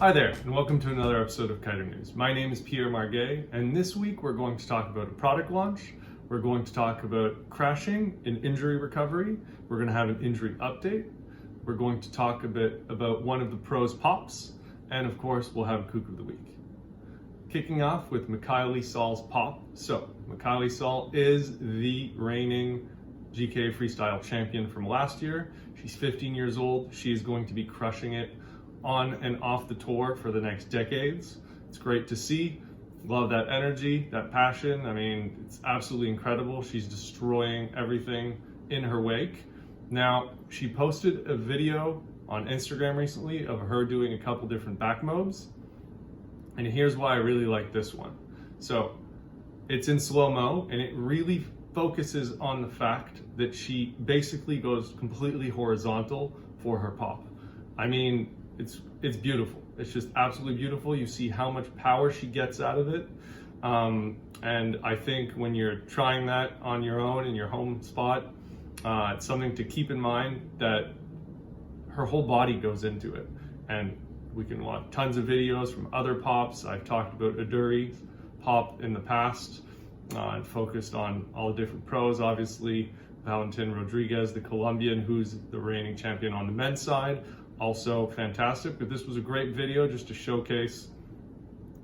Hi there, and welcome to another episode of Kiter News. My name is Pierre Marguet, and this week we're going to talk about a product launch. We're going to talk about crashing and injury recovery. We're going to have an injury update. We're going to talk a bit about one of the pros' pops, and of course, we'll have a kook of the week. Kicking off with Mikhaili Sal's pop. So, Mikhaili Sal is the reigning GK freestyle champion from last year. She's 15 years old. She is going to be crushing it on and off the tour for the next decades. It's great to see. Love that energy, that passion. I mean, it's absolutely incredible. She's destroying everything in her wake. Now, she posted a video on Instagram recently of her doing a couple different back moves. And here's why I really like this one. So it's in slow-mo and it really focuses on the fact that she basically goes completely horizontal for her pop. I mean, it's beautiful. It's just absolutely beautiful. You see how much power she gets out of it. And I think when you're trying that on your own in your home spot, it's something to keep in mind that her whole body goes into it. And we can watch tons of videos from other pops. I've talked about Aduri's pop in the past and focused on all the different pros. Obviously, Valentin Rodriguez, the Colombian, who's the reigning champion on the men's side. Also fantastic, but this was a great video just to showcase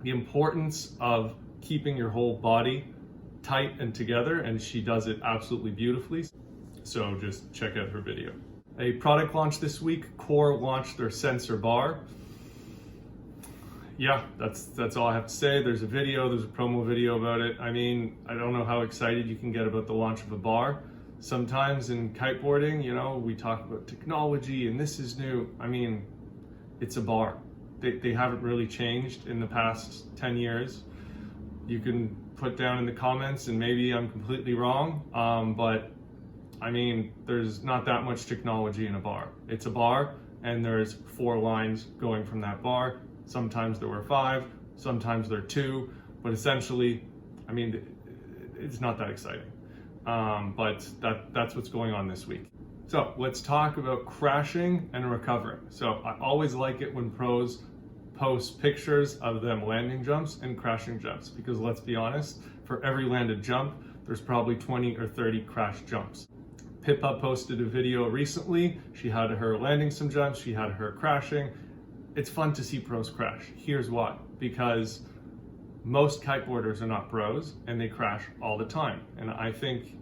the importance of keeping your whole body tight and together, and she does it absolutely beautifully. So just check out her video. A product launch this week, Core launched their sensor bar. Yeah, that's all I have to say. There's a video, there's a promo video about it. I mean, I don't know how excited you can get about the launch of a bar. Sometimes in kiteboarding, you know, we talk about technology and this is new. I mean, it's a bar. They haven't really changed in the past 10 years. You can put down in the comments and maybe I'm completely wrong, but I mean, there's not that much technology in a bar. It's a bar and there's 4 lines going from that bar. Sometimes there were 5, sometimes there are 2, but essentially, I mean, it's not that exciting. But that's what's going on this week. So let's talk about crashing and recovering. So I always like it when pros post pictures of them landing jumps and crashing jumps, because let's be honest, for every landed jump, there's probably 20 or 30 crash jumps. Pippa posted a video recently. She had her landing some jumps, she had her crashing. It's fun to see pros crash. Here's why. Because most kiteboarders are not pros and they crash all the time. And I think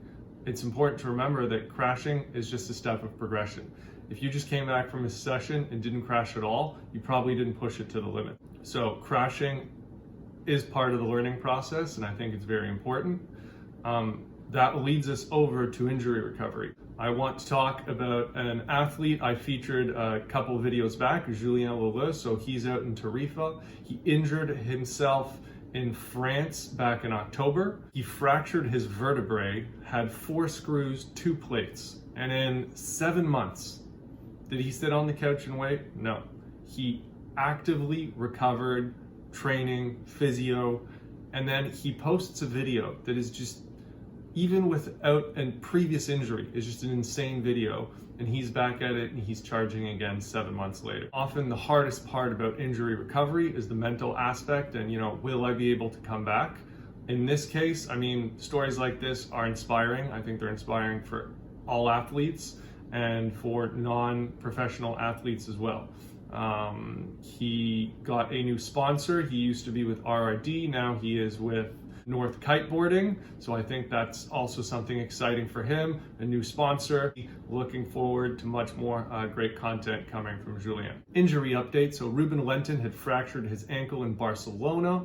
it's important to remember that crashing is just a step of progression. If you just came back from a session and didn't crash at all, you probably didn't push it to the limit. So crashing is part of the learning process, and I think it's very important. That leads us over to injury recovery. I want to talk about an athlete I featured a couple videos back, Julien Leleu. So he's out in Tarifa. He injured himself in France back in October. He fractured his vertebrae, had 4 screws, 2 plates, and in 7 months, did he sit on the couch and wait? No. He actively recovered, training, physio, and then he posts a video that is just, even without a previous injury, is just an insane video, and he's back at it and he's charging again 7 months later. Often the hardest part about injury recovery is the mental aspect and, you know, will I be able to come back? In this case, I mean, stories like this are inspiring. I think they're inspiring for all athletes and for non-professional athletes as well. He got a new sponsor. He used to be with RRD, now he is with North Kiteboarding, so I think that's also something exciting for him, a new sponsor. Looking forward to much more great content coming from Julien. Injury update, so Ruben Lenton had fractured his ankle in Barcelona.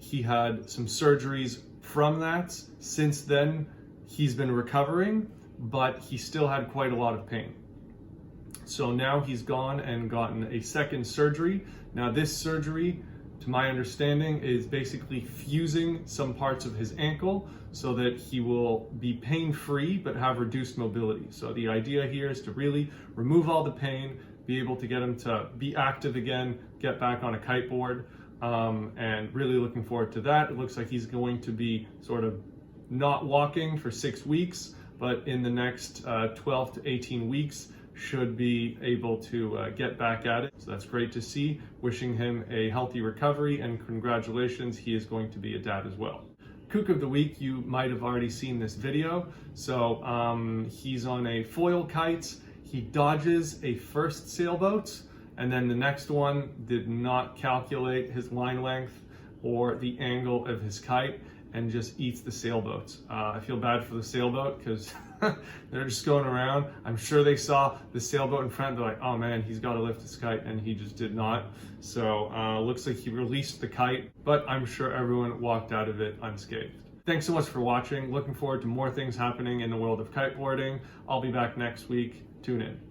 He had some surgeries from that. Since then, he's been recovering, but he still had quite a lot of pain. So now he's gone and gotten a second surgery. Now this surgery, to my understanding, is basically fusing some parts of his ankle so that he will be pain-free but have reduced mobility. So the idea here is to really remove all the pain, be able to get him to be active again, get back on a kiteboard, and really looking forward to that. It looks like he's going to be sort of not walking for 6 weeks, but in the next 12 to 18 weeks, should be able to get back at it. So that's great to see. Wishing him a healthy recovery, and congratulations, he is going to be a dad as well. Kook of the week, you might have already seen this video. So he's on a foil kite. He dodges a first sailboat, and then the next one did not calculate his line length or the angle of his kite and just eats the sailboat. I feel bad for the sailboat because they're just going around. I'm sure they saw the sailboat in front. They're like, oh man, he's got to lift his kite, and he just did not. So looks like he released the kite, but I'm sure everyone walked out of it unscathed. Thanks so much for watching. Looking forward to more things happening in the world of kiteboarding. I'll be back next week. Tune in.